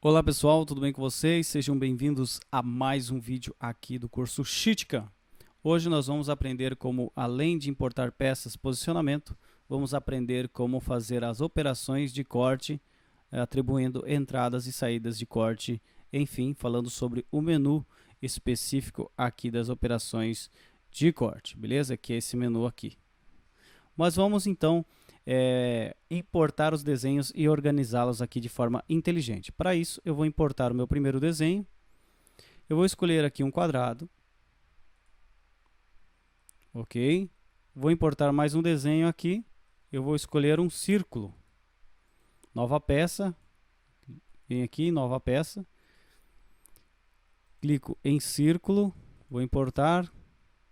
Olá pessoal, tudo bem com vocês? Sejam bem-vindos a mais um vídeo aqui do curso Chitika. Hoje nós vamos aprender como, além de importar peças, posicionamento, vamos aprender como fazer as operações de corte, atribuindo entradas e saídas de corte, enfim, falando sobre o menu específico aqui das operações de corte, beleza? Que é esse menu aqui. Mas vamos então importar os desenhos e organizá-los aqui de forma inteligente. Para isso, eu vou importar o meu primeiro desenho. Eu vou escolher aqui um quadrado. Ok. Vou importar mais um desenho aqui. Eu vou escolher um círculo. Nova peça. Vem aqui, nova peça. Clico em círculo. Vou importar.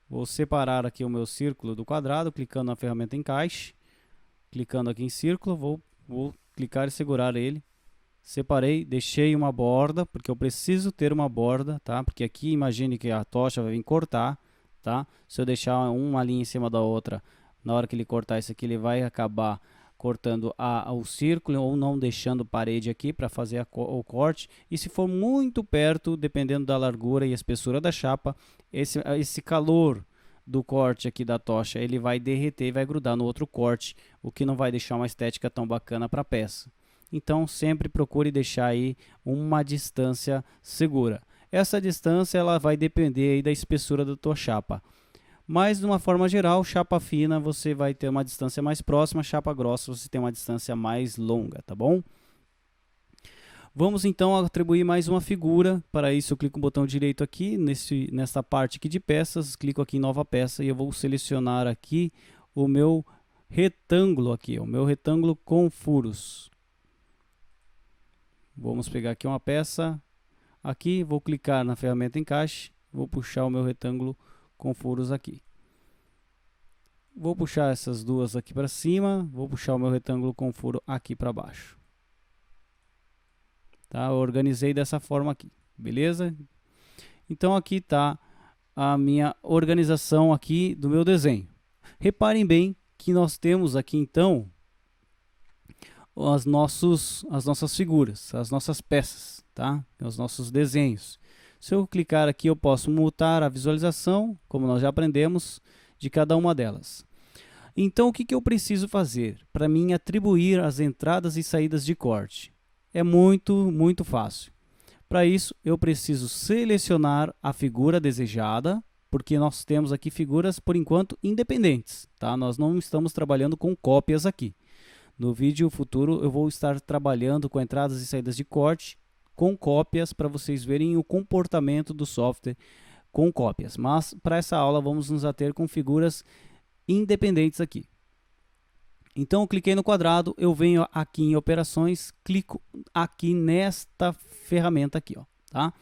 Vou separar aqui o meu círculo do quadrado, clicando na ferramenta encaixe. Clicando aqui em círculo, vou clicar e segurar ele. Separei, deixei uma borda, porque eu preciso ter uma borda, tá? Porque aqui imagine que a tocha vai vir cortar, tá? Se eu deixar uma linha em cima da outra, na hora que ele cortar isso aqui, ele vai acabar cortando o círculo ou não deixando parede aqui para fazer o corte. E se for muito perto, dependendo da largura e espessura da chapa, esse calor do corte aqui da tocha, ele vai derreter e vai grudar no outro corte, o que não vai deixar uma estética tão bacana para a peça. Então sempre procure deixar aí uma distância segura. Essa distância ela vai depender aí da espessura da tua chapa. Mas de uma forma geral, chapa fina você vai ter uma distância mais próxima, chapa grossa você tem uma distância mais longa, tá bom? Vamos então atribuir mais uma figura. Para isso eu clico no botão direito aqui, nessa parte aqui de peças, clico aqui em nova peça e eu vou selecionar aqui o meu retângulo aqui, o meu retângulo com furos. Vamos pegar aqui uma peça, aqui vou clicar na ferramenta encaixe, vou puxar o meu retângulo com furos aqui. Vou puxar essas duas aqui para cima, vou puxar o meu retângulo com furo aqui para baixo. Tá? Eu organizei dessa forma aqui, beleza? Então aqui está a minha organização aqui do meu desenho. Reparem bem que nós temos aqui então as nossas figuras, as nossas peças, tá? Os nossos desenhos. Se eu clicar aqui eu posso mutar a visualização, como nós já aprendemos, de cada uma delas. Então o que eu preciso fazer para mim atribuir as entradas e saídas de corte? É muito fácil. Para isso, eu preciso selecionar a figura desejada, porque nós temos aqui figuras, por enquanto, independentes. Tá? Nós não estamos trabalhando com cópias aqui. No vídeo futuro, eu vou estar trabalhando com entradas e saídas de corte, com cópias, para vocês verem o comportamento do software com cópias. Mas, para essa aula, vamos nos ater com figuras independentes aqui. Então, eu cliquei no quadrado, eu venho aqui em operações, clico aqui nesta ferramenta aqui, ó, tá?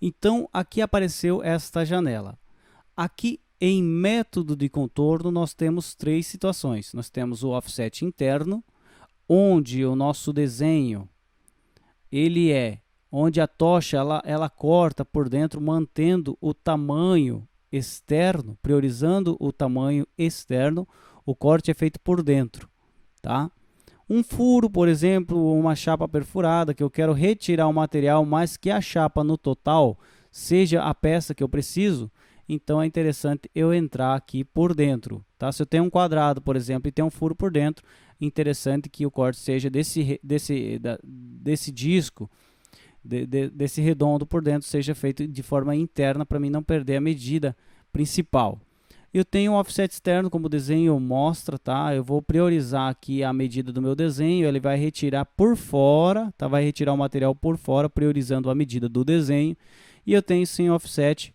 Então, aqui apareceu esta janela. Aqui em método de contorno, nós temos três situações. Nós temos o offset interno, onde o nosso desenho, onde a tocha, ela corta por dentro, mantendo o tamanho externo, priorizando o tamanho externo. O corte é feito por dentro, tá? Um furo, por exemplo, uma chapa perfurada, que eu quero retirar o material, mas que a chapa no total seja a peça que eu preciso, então é interessante eu entrar aqui por dentro, tá? Se eu tenho um quadrado, por exemplo, e tem um furo por dentro, interessante que o corte seja desse disco, desse redondo por dentro, seja feito de forma interna, para mim não perder a medida principal. Eu tenho um offset externo, como o desenho mostra, tá? Eu vou priorizar aqui a medida do meu desenho, ele vai retirar por fora, tá? Vai retirar o material por fora, priorizando a medida do desenho. E eu tenho sem offset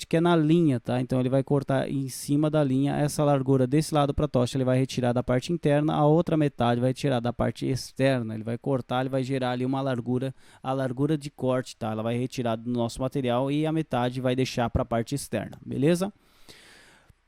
que é na linha, tá? Então ele vai cortar em cima da linha, essa largura desse lado para a tocha, ele vai retirar da parte interna, a outra metade vai tirar da parte externa, ele vai cortar, ele vai gerar ali uma largura, a largura de corte, tá? Ela vai retirar do nosso material e a metade vai deixar para a parte externa, beleza?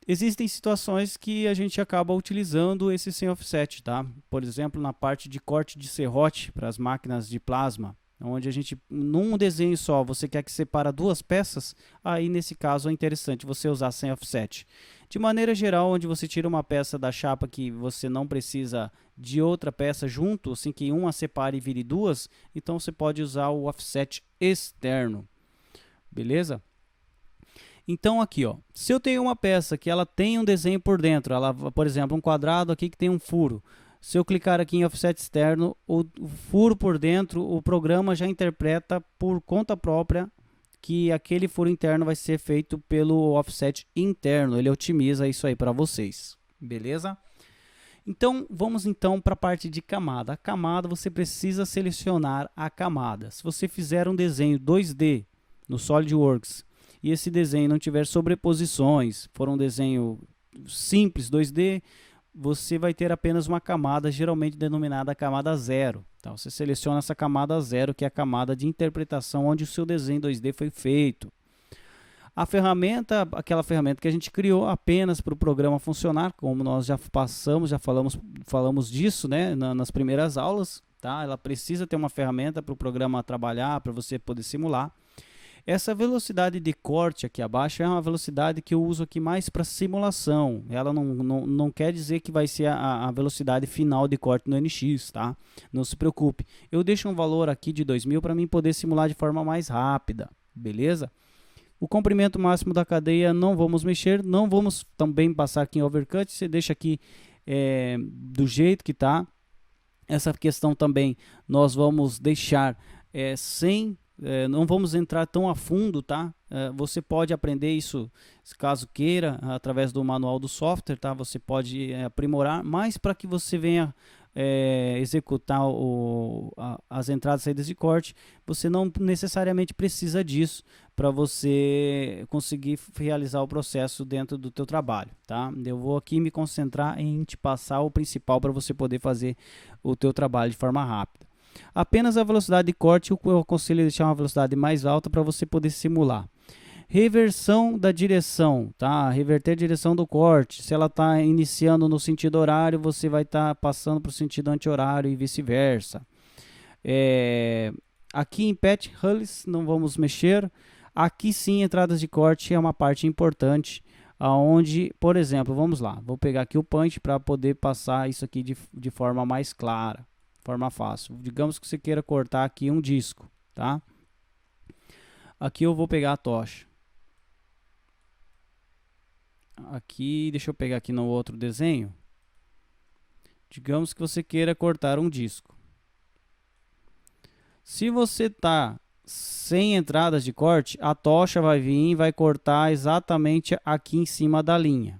Existem situações que a gente acaba utilizando esse sem offset, tá? Por exemplo, na parte de corte de serrote para as máquinas de plasma, onde a gente, num desenho só, você quer que separa duas peças, aí nesse caso é interessante você usar sem offset. De maneira geral, onde você tira uma peça da chapa que você não precisa de outra peça junto, assim que uma separe e vire duas, então você pode usar o offset externo, beleza? Então aqui, ó, se eu tenho uma peça que ela tem um desenho por dentro, ela, por exemplo, um quadrado aqui que tem um furo, se eu clicar aqui em offset externo, o furo por dentro, o programa já interpreta por conta própria que aquele furo interno vai ser feito pelo offset interno. Ele otimiza isso aí para vocês, beleza? Então, vamos então para a parte de camada. A camada, você precisa selecionar a camada. Se você fizer um desenho 2D no SolidWorks e esse desenho não tiver sobreposições, for um desenho simples 2D, você vai ter apenas uma camada, geralmente denominada camada 0. Então, você seleciona essa camada 0, que é a camada de interpretação onde o seu desenho 2D foi feito. A ferramenta, aquela ferramenta que a gente criou apenas para o programa funcionar, como nós já passamos, já falamos disso, né, nas primeiras aulas, tá? Ela precisa ter uma ferramenta para o programa trabalhar, para você poder simular. Essa velocidade de corte aqui abaixo é uma velocidade que eu uso aqui mais para simulação. Ela não quer dizer que vai ser a velocidade final de corte no NX, tá? Não se preocupe. Eu deixo um valor aqui de 2000 para mim poder simular de forma mais rápida, beleza? O comprimento máximo da cadeia não vamos mexer, não vamos também passar aqui em overcut, você deixa aqui do jeito que está. Essa questão também nós vamos deixar sem... não vamos entrar tão a fundo, tá? Você pode aprender isso, caso queira, através do manual do software, tá? Você pode aprimorar, mas para que você venha executar as entradas e saídas de corte, você não necessariamente precisa disso para você conseguir realizar o processo dentro do teu trabalho, tá? Eu vou aqui me concentrar em te passar o principal para você poder fazer o teu trabalho de forma rápida. Apenas a velocidade de corte, eu aconselho deixar uma velocidade mais alta para você poder simular. Reversão da direção, tá? Reverter a direção do corte. Se ela está iniciando no sentido horário, você vai estar passando para o sentido anti-horário e vice-versa. Aqui em Patch Hulls não vamos mexer. Aqui sim, entradas de corte é uma parte importante, aonde, por exemplo, vamos lá. Vou pegar aqui o punch para poder passar isso aqui de forma mais clara. Forma fácil. Digamos que você queira cortar aqui um disco, tá? Aqui eu vou pegar a tocha. Aqui, deixa eu pegar aqui no outro desenho. Digamos que você queira cortar um disco. Se você tá sem entradas de corte, a tocha vai vir e vai cortar exatamente aqui em cima da linha,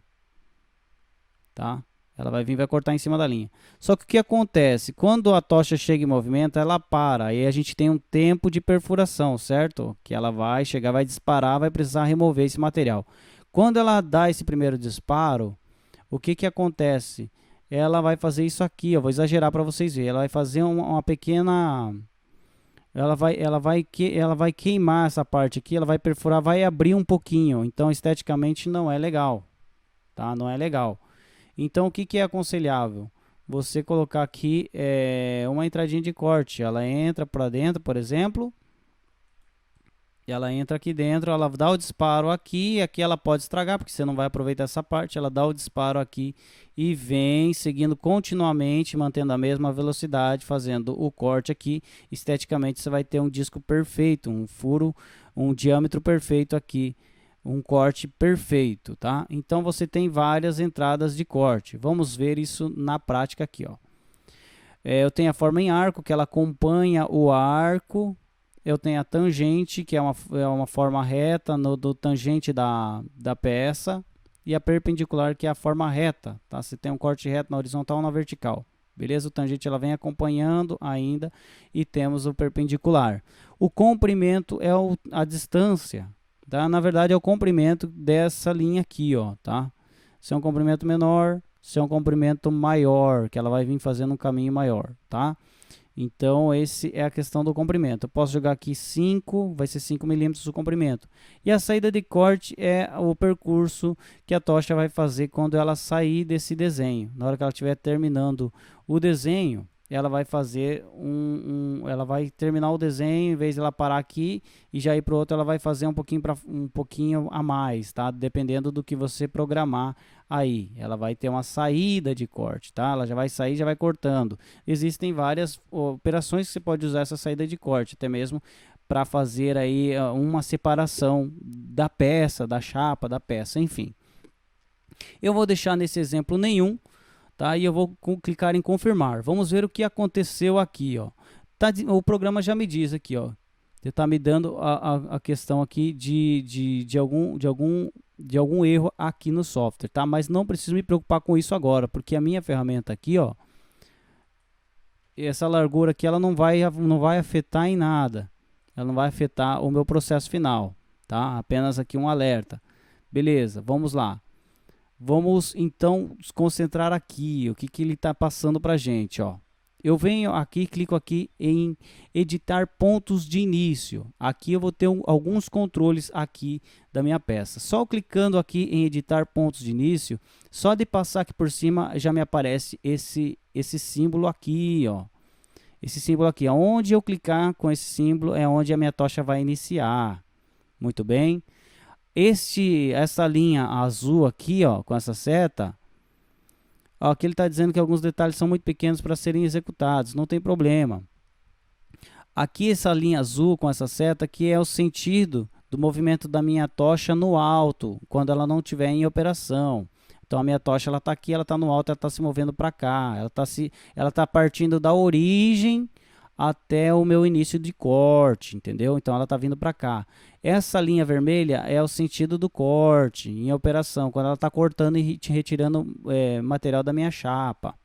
tá? Ela vai vir e vai cortar em cima da linha. Só que o que acontece? Quando a tocha chega em movimento, ela para. Aí a gente tem um tempo de perfuração, certo? Que ela vai chegar, vai disparar, vai precisar remover esse material. Quando ela dá esse primeiro disparo, o que que acontece? Ela vai fazer isso aqui, eu vou exagerar para vocês verem. Ela vai fazer uma pequena... Ela vai queimar essa parte aqui, ela vai perfurar, vai abrir um pouquinho. Então, esteticamente, não é legal, tá? Não é legal. Então, o que que é aconselhável? Você colocar aqui uma entradinha de corte. Ela entra para dentro, por exemplo. Ela entra aqui dentro, ela dá o disparo aqui. Aqui ela pode estragar, porque você não vai aproveitar essa parte. Ela dá o disparo aqui e vem seguindo continuamente, mantendo a mesma velocidade, fazendo o corte aqui. Esteticamente, você vai ter um disco perfeito, um furo, um diâmetro perfeito aqui. Um corte perfeito, tá? Então você tem várias entradas de corte. Vamos ver isso na prática aqui, ó. Eu tenho a forma em arco, que ela acompanha o arco. Eu tenho a tangente, que é uma forma reta do tangente da peça. E a perpendicular, que é a forma reta, tá? Você tem um corte reto na horizontal ou na vertical. Beleza? O tangente ela vem acompanhando ainda. E temos o perpendicular. O comprimento é a distância. Tá? Na verdade é o comprimento dessa linha aqui, ó, tá? Se é um comprimento menor, se é um comprimento maior, que ela vai vir fazendo um caminho maior, tá? Então esse é a questão do comprimento. Eu posso jogar aqui 5, vai ser 5 milímetros o comprimento. E a saída de corte é o percurso que a tocha vai fazer quando ela sair desse desenho. Na hora que ela estiver terminando o desenho, ela vai fazer ela vai terminar o desenho, em vez de ela parar aqui e já ir para o outro, ela vai fazer um pouquinho a mais, tá? Dependendo do que você programar aí. Ela vai ter uma saída de corte, tá? Ela já vai sair, já vai cortando. Existem várias operações que você pode usar essa saída de corte, até mesmo para fazer aí uma separação da peça, da chapa, da peça, enfim. Eu vou deixar nesse exemplo nenhum, tá? E eu vou clicar em confirmar. Vamos ver o que aconteceu aqui, ó. O programa já me diz aqui, ó. Ele está me dando a questão aqui de algum erro aqui no software, tá? Mas não preciso me preocupar com isso agora, porque a minha ferramenta aqui, ó, essa largura aqui, ela não vai afetar em nada. Ela não vai afetar o meu processo final, tá? Apenas aqui um alerta. Beleza, vamos lá. Vamos então nos concentrar aqui, o que ele está passando para a gente, ó. Eu venho aqui, clico aqui em editar pontos de início. Aqui eu vou ter alguns controles aqui da minha peça. Só clicando aqui em editar pontos de início, só de passar aqui por cima já me aparece esse símbolo aqui, ó. Esse símbolo aqui, onde eu clicar com esse símbolo é onde a minha tocha vai iniciar. Muito bem. Essa linha azul aqui, ó, com essa seta, ó, aqui ele está dizendo que alguns detalhes são muito pequenos para serem executados, não tem problema. Aqui essa linha azul com essa seta aqui é o sentido do movimento da minha tocha no alto, quando ela não estiver em operação. Então a minha tocha ela está aqui, ela está no alto, ela está se movendo para cá, ela está partindo da origem até o meu início de corte, entendeu? Então ela está vindo para cá. Essa linha vermelha é o sentido do corte em operação, quando ela está cortando e retirando material da minha chapa,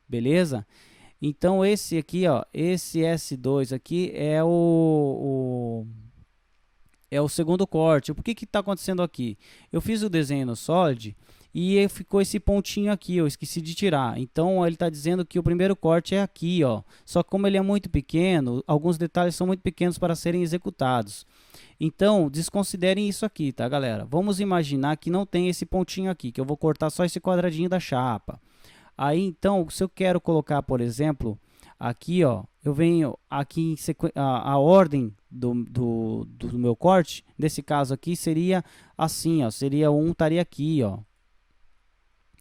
beleza? Então esse aqui, ó, esse S2 aqui é o segundo corte. Por que está acontecendo aqui? Eu fiz o desenho no Solid e ficou esse pontinho aqui, eu esqueci de tirar. Então ele está dizendo que o primeiro corte é aqui, ó. Só que como ele é muito pequeno, alguns detalhes são muito pequenos para serem executados. Então desconsiderem isso aqui, tá, galera? Vamos imaginar que não tem esse pontinho aqui, que eu vou cortar só esse quadradinho da chapa. Aí então, se eu quero colocar, por exemplo, aqui, ó, eu venho aqui em a ordem do meu corte, nesse caso aqui seria assim, ó, seria estaria aqui, ó.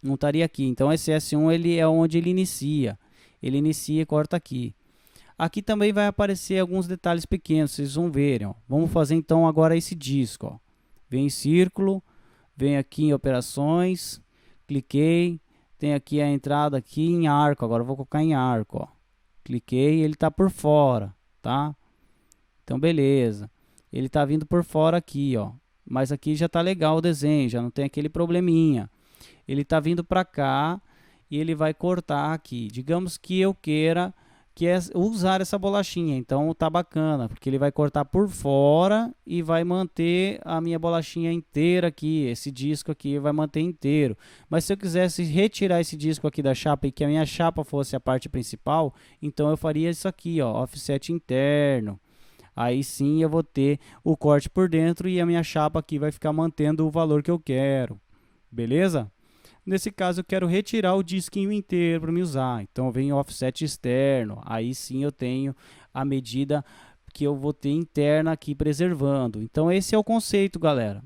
Não estaria aqui. Então esse S1 ele é onde ele inicia. Ele inicia e corta aqui. Aqui também vai aparecer alguns detalhes pequenos, vocês vão verem, ó. Vamos fazer então agora esse disco, ó. Vem em círculo, vem aqui em operações, cliquei, tem aqui a entrada aqui em arco, agora eu vou colocar em arco, ó. Cliquei, ele está por fora, tá? Então beleza. Ele está vindo por fora aqui, ó. Mas aqui já está legal o desenho, já não tem aquele probleminha. Ele está vindo para cá e ele vai cortar aqui. Digamos que eu queira usar essa bolachinha, então tá bacana, porque ele vai cortar por fora e vai manter a minha bolachinha inteira aqui, esse disco aqui vai manter inteiro. Mas se eu quisesse retirar esse disco aqui da chapa e que a minha chapa fosse a parte principal, então eu faria isso aqui, ó, offset interno. Aí sim eu vou ter o corte por dentro e a minha chapa aqui vai ficar mantendo o valor que eu quero. Beleza? Nesse caso eu quero retirar o disquinho inteiro para me usar. Então eu venho offset externo. Aí sim eu tenho a medida que eu vou ter interna aqui preservando. Então esse é o conceito, galera.